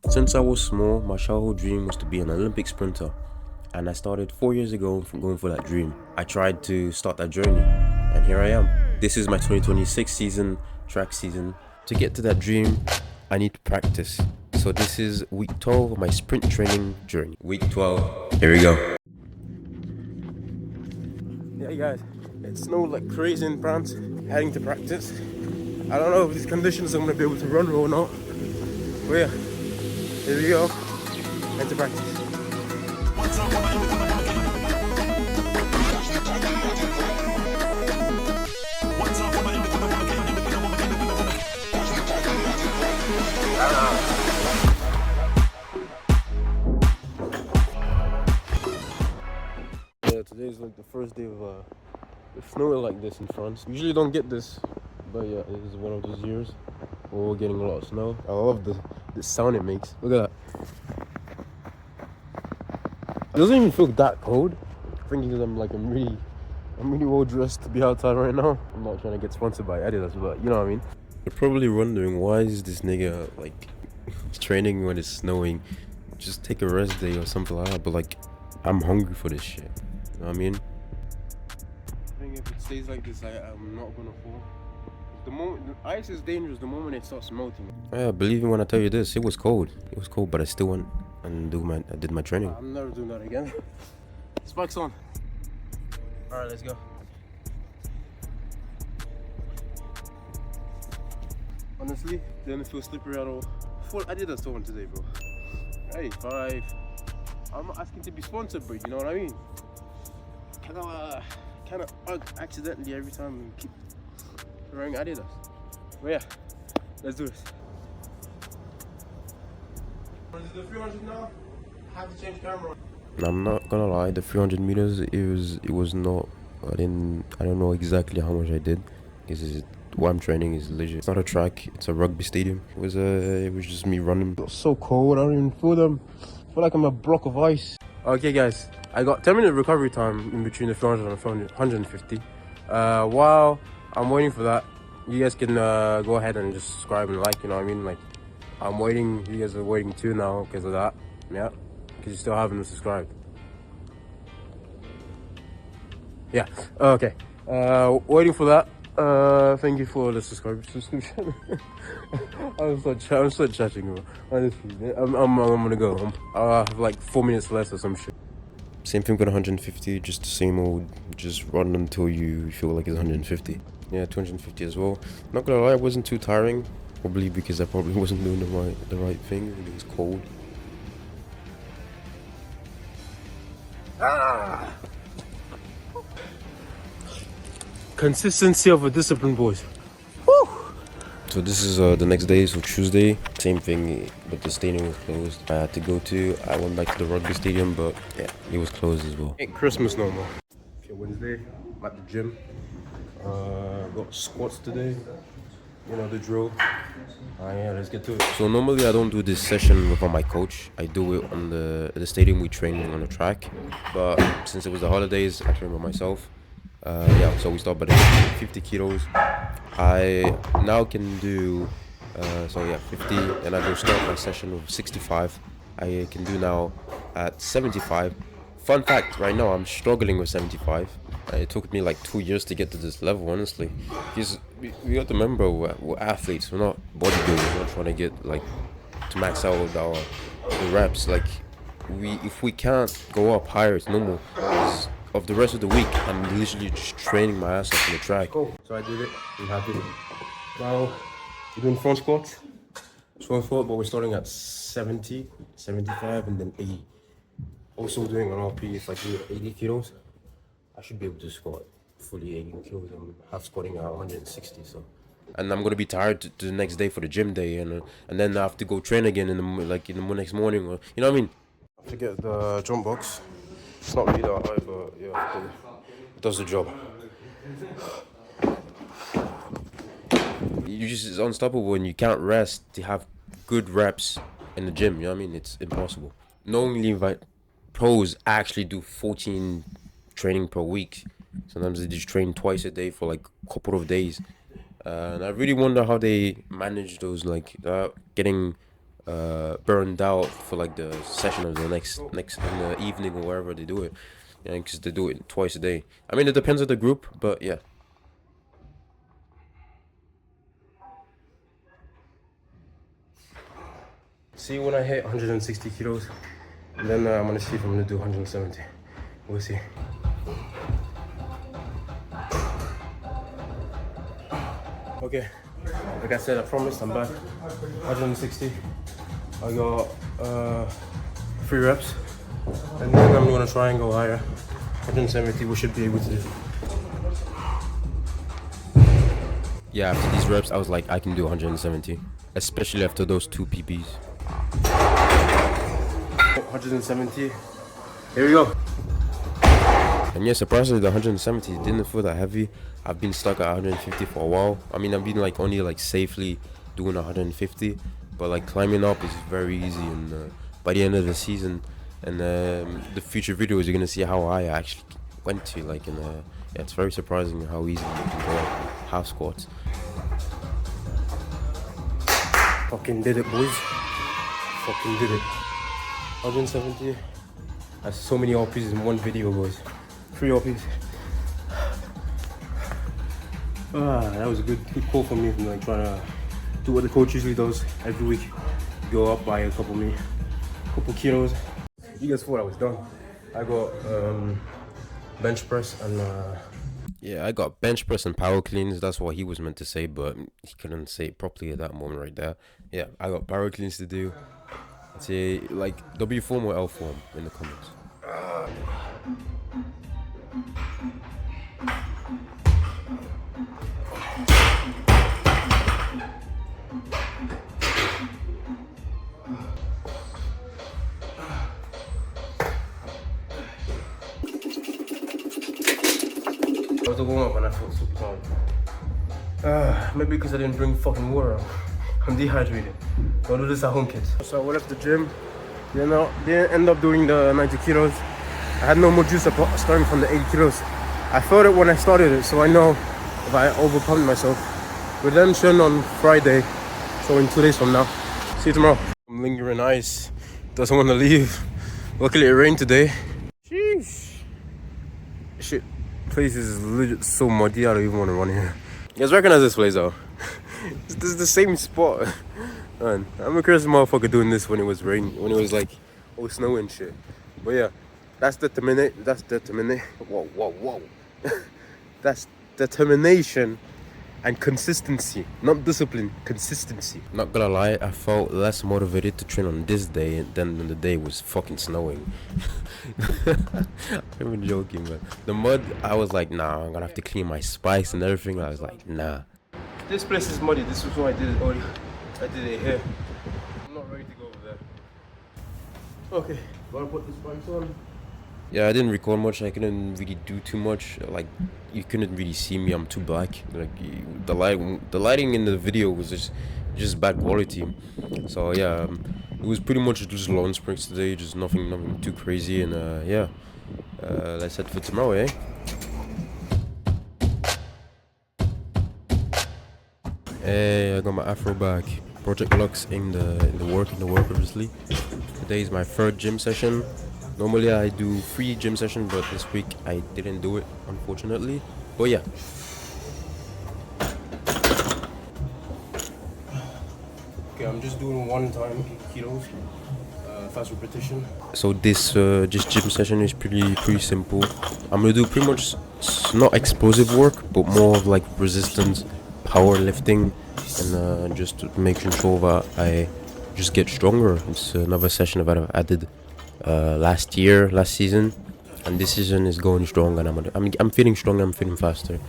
Since I was small, my childhood dream was to be an Olympic sprinter, and I started 4 years ago from going for that dream. I tried to start that journey, and here I am. This is my 2026 season, track season. To get to that dream, I need to practice. So this is week 12 of my sprint training journey. Week 12. Here we go. Yeah, guys, it snowed like crazy in France. Heading to practice. I don't know if these conditions I'm gonna be able to run or not. But yeah, here we go. Head to practice. Yeah, today's like the first day of it's snowing like this in France. Usually don't get this, but yeah, this is one of those years where we're getting a lot of snow. I love the sound it makes. Look at that. It doesn't even feel that cold. I think because I'm really well dressed to be outside right now. I'm not trying to get sponsored by Adidas, but you know what I mean. You're probably wondering why is this nigga like training when it's snowing? Just take a rest day or something like that. But like, I'm hungry for this shit. You know what I mean? I think if it stays like this, I'm not gonna fall. The moment the ice is dangerous, the moment it starts melting. Yeah, believe me when I tell you this, it was cold. It was cold, but I still went and I did my training. I'm never doing that again. Spikes on. All right, let's go. Honestly, didn't feel slippery at all. I did that one today, bro. Hey, 5. I'm not asking to be sponsored, bro. You know what I mean? Kind of accidentally every time we keep wearing Adidas. But yeah, let's do this. Is it the 300 now? I have to change camera. I'm not gonna lie, the 300 meters, it was not. I don't know exactly how much I did. What I'm training is legit. It's not a track. It's a rugby stadium. It was just me running. It was so cold. I don't even feel them. I feel like I'm a block of ice. Okay, guys. I got 10-minute recovery time in between the 400 and 150. While I'm waiting for that, you guys can go ahead and just subscribe and like. You know what I mean? Like, I'm waiting. You guys are waiting too now because of that. Yeah, because you still haven't subscribed. Yeah. Okay. Waiting for that. Thank you for the subscription. I'm so chatting, bro. Honestly, I'm gonna go. I have like 4 minutes left or some shit. Same thing with 150, just the same old, just run until you feel like it's 150. Yeah, 250 as well. Not gonna lie, it wasn't too tiring. Probably because I probably wasn't doing the right thing. It was cold. Ah! Consistency of a discipline, boys. Woo! So this is the next day, so Tuesday. Same thing, but the stadium was closed. I had to go to. I went back to the rugby stadium, but yeah, it was closed as well. Ain't Christmas no more. Okay, Wednesday, I'm at the gym. Got squats today. You know the drill. Yeah, let's get to it. So normally I don't do this session without my coach. I do it on the stadium. We train on the track, but since it was the holidays, I trained by myself. Yeah, so we start by the 50 kilos. I now can do so yeah, 50, and I go start my session with 65. I can do now at 75. Fun fact, right now I'm struggling with 75. It took me like 2 years to get to this level, honestly. Because we got to remember we're athletes, we're not bodybuilders. We're not trying to get like to max out the reps. Like if we can't go up higher, it's normal. Of the rest of the week, I'm literally just training my ass off on the track. Cool. So I did it. I'm happy. Now we're doing front squats. Front squat, but we're starting at 70, 75, and then 80. Also doing an RP. If I do 80 kilos, I should be able to squat fully 80 kilos. I'm half squatting at 160. So, and I'm gonna be tired to the next day for the gym day, and then I have to go train again in the next morning. Or, you know what I mean? I have to get the jump box. It's not really that high, but yeah, it does the job. It's unstoppable and you can't rest to have good reps in the gym. You know what I mean? It's impossible. Knowingly, pros actually do 14 training per week. Sometimes they just train twice a day for like a couple of days. And I really wonder how they manage those, like getting burned out for like the session of the next in the evening or wherever they do it. Yeah, because they do it twice a day. I mean, it depends on the group, but yeah. See when I hit 160 kilos, and then I'm gonna see if I'm gonna do 170. We'll see. Okay, like I said, I promised I'm back. 160. I got 3 reps, and then I'm gonna try and go higher. 170 we should be able to do. Yeah, after these reps, I was like, I can do 170, especially after those 2 PBs. 170. Here we go. And yeah, surprisingly, the 170 didn't feel that heavy. I've been stuck at 150 for a while. I mean, I've been like only like safely doing 150, but like climbing up is very easy. And by the end of the season and the future videos, you're gonna see how high I actually went to. Like, yeah, it's very surprising how easy you can go up half squats. Fucking did it, boys. Fucking did it. 170. That's so many RPs in one video, boys. 3 RPs. That was a good call for me. From like trying to do what the coach usually does every week. Go up by a couple kilos. You guys thought I was done. I got bench press and yeah, I got bench press and power cleans. That's what he was meant to say, but he couldn't say it properly at that moment right there. Yeah, I got power cleans to do. I'd say like W form or L form in the comments. I was a warm up and I felt super calm. Maybe because I didn't bring fucking water. I'm dehydrated. Don't do this at home, kids. So I left the gym. Didn't end up doing the 90 kilos. I had no more juice starting from the 80 kilos. I felt it when I started it, so I know if I overpumped myself. Redemption on Friday, so in 2 days from now. See you tomorrow. I'm lingering ice. Doesn't want to leave. Luckily it rained today. Sheesh. Shit. Place is legit so muddy, I don't even want to run here. You guys recognize this place though? This is the same spot. Man, I'm a crazy motherfucker doing this when it was rain, when it was like all snow and shit. But yeah, that's determination. Whoa. That's determination and consistency, not discipline, consistency. Not gonna lie, I felt less motivated to train on this day than when the day was fucking snowing. I'm even joking, man. The mud, I was like, nah, I'm gonna have to clean my spikes and everything. I was like, nah. This place is muddy. This is why I did it already. I did it here. I'm not ready to go over there. Okay, gotta put the spikes on. Yeah, I didn't record much. I couldn't really do too much. Like, you couldn't really see me. I'm too black. Like, the lighting in the video was just bad quality. So yeah, it was pretty much just lawn sprints today. Just nothing too crazy. And yeah, let's head for tomorrow, eh? Hey, I got my afro back. Project Lux in the work obviously. Today is my 3rd gym session. Normally I do 3 gym sessions, but this week I didn't do it, unfortunately. But yeah. Okay, I'm just doing 1 time kilos, fast repetition. So this just gym session is pretty simple. I'm gonna do pretty much not explosive work, but more of like resistance, powerlifting, and just making sure that I just get stronger. It's another session that I've added last season, and this season is going strong, and I'm feeling stronger, I'm feeling faster.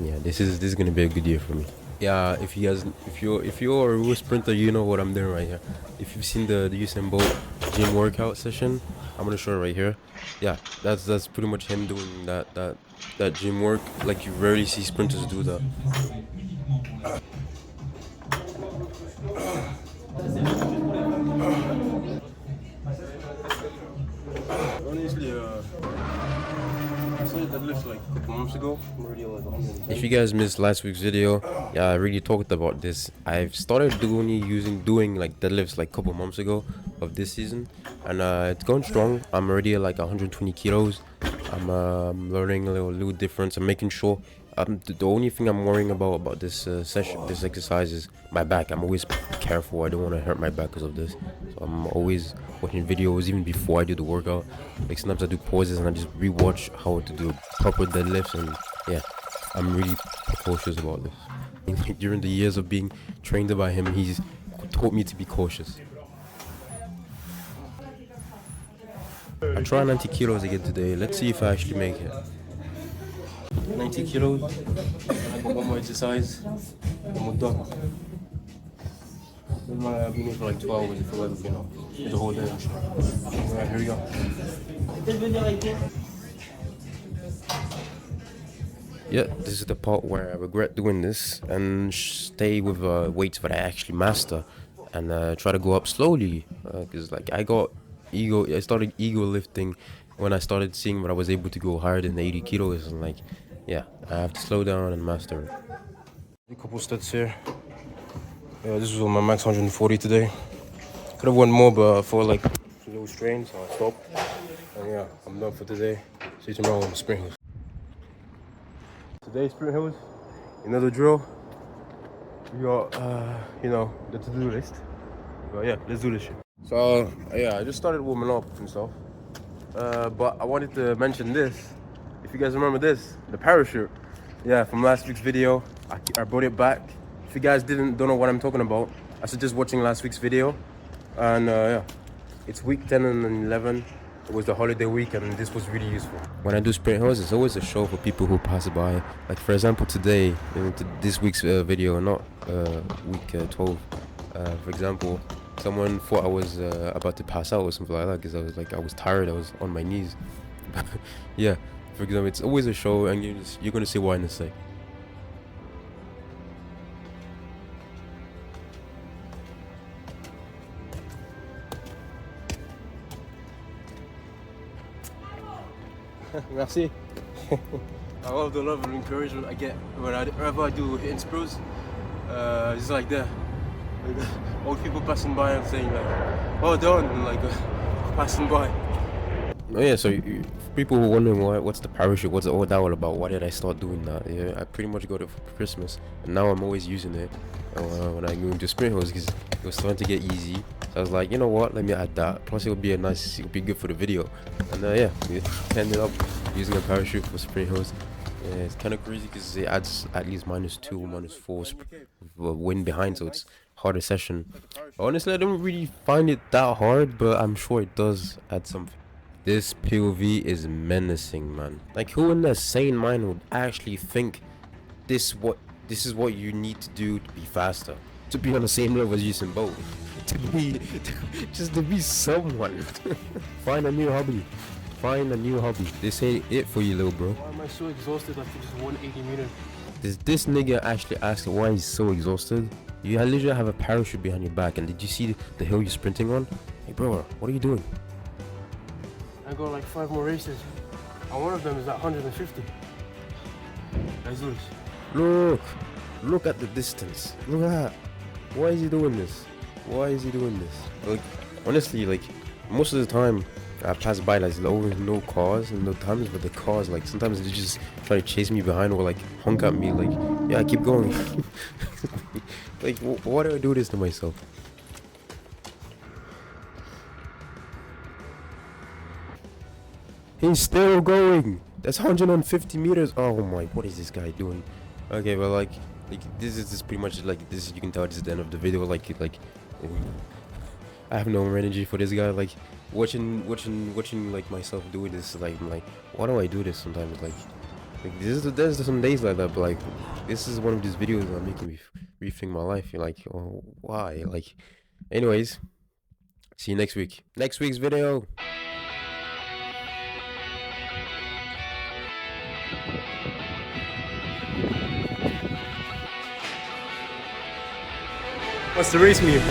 Yeah, this is gonna be a good year for me. Yeah, if you're a real sprinter, you know what I'm doing right here. If you've seen the Usain Bolt gym workout session, I'm gonna show it right here. Yeah, that's pretty much him doing that gym work. Like, you rarely see sprinters do that. Honestly, I said deadlift like a couple months ago. I'm already like 110. If you guys missed last week's video, yeah, I really talked about this. I've started doing like deadlifts like a couple months ago of this season, and it's going strong. I'm already at like 120 kilos. I'm learning a little difference. I'm making sure. The only thing I'm worrying about this session, this exercise, is my back. I'm always careful. I don't want to hurt my back because of this. So I'm always watching videos even before I do the workout. Like sometimes I do pauses and I just rewatch how to do proper deadlifts, and yeah, I'm really cautious about this. During the years of being trained by him, he's taught me to be cautious. I try 90 kilos again today. Let's see if I actually make it. 90 kilos, and I got one more exercise, and we're done. I've been here for like 12 hours if I ever, the whole day. Alright, here we go. Yeah, this is the part where I regret doing this and stay with weights that I actually master, and try to go up slowly, because like I started ego lifting when I started seeing that I was able to go higher than 80 kilos, and like, yeah, I have to slow down and master it. A couple stats here. Yeah, this was on my max 140 today. Could have won more, but for like a little strain, so I stopped. And yeah, I'm done for today. See you tomorrow on the sprint hills. Today's sprint hills, another drill. We got, the to-do list. But yeah, let's do this shit. So yeah, I just started warming up and stuff. But I wanted to mention this. If you guys remember this, the parachute. Yeah, from last week's video, I brought it back. If you guys don't know what I'm talking about, I suggest watching last week's video. And yeah, it's week 10 and 11. It was the holiday week, and this was really useful. When I do sprint hills, it's always a show for people who pass by. Like for example, today, this week's video, not week 12. For example, someone thought I was about to pass out or something like that, because I was tired. I was on my knees. Yeah, for example, it's always a show, and you're gonna see why in a sec. Merci. I love the love and encouragement I get whenever I do hit and spurs. It's like that. Like, old people passing by and saying like, "Well done," and like passing by. Oh yeah, so for people who are wondering what's the parachute, what's all that all about, why did I start doing that? Yeah, I pretty much got it for Christmas, and now I'm always using it when I go into sprint hills, because it was starting to get easy. So I was like, you know what, let me add that. Plus it would be good for the video. And yeah, we ended up using a parachute for sprint hills. Yeah, it's kind of crazy because it adds at least -2, -4 wind behind, so it's harder session. Honestly, I don't really find it that hard, but I'm sure it does add something. This POV is menacing, man. Like, who in their sane mind would actually think this is what you need to do to be faster, to be on the same level as Usain Bolt, just to be someone. Find a new hobby. Find a new hobby. This ain't it for you, little bro. Why am I so exhausted after just 180 meters? This nigga actually asked why he's so exhausted. You literally have a parachute behind your back, and did you see the hill you're sprinting on? Hey bro, what are you doing? I got like 5 more races, and one of them is at 150. Let's do this. Look at the distance. Look at that. Why is he doing this? Why is he doing this? Like, honestly, like, most of the time I pass by, like, there's always no cars and no times, but the cars, like, sometimes they just try to chase me behind or like honk at me, like, yeah, keep going. Like, why do I do this to myself? He's still going. That's 150 meters. Oh my, what is this guy doing? Okay, well, like this is pretty much like this. You can tell this is the end of the video. Like I have no more energy for this guy. Like watching like myself doing this. Like I'm like, why do I do this sometimes? Like there's some days like that, but like this is one of these videos that are making me rethink my life. You're like, oh, why? Like, anyways, see you next week. Next week's video. What's the race mean?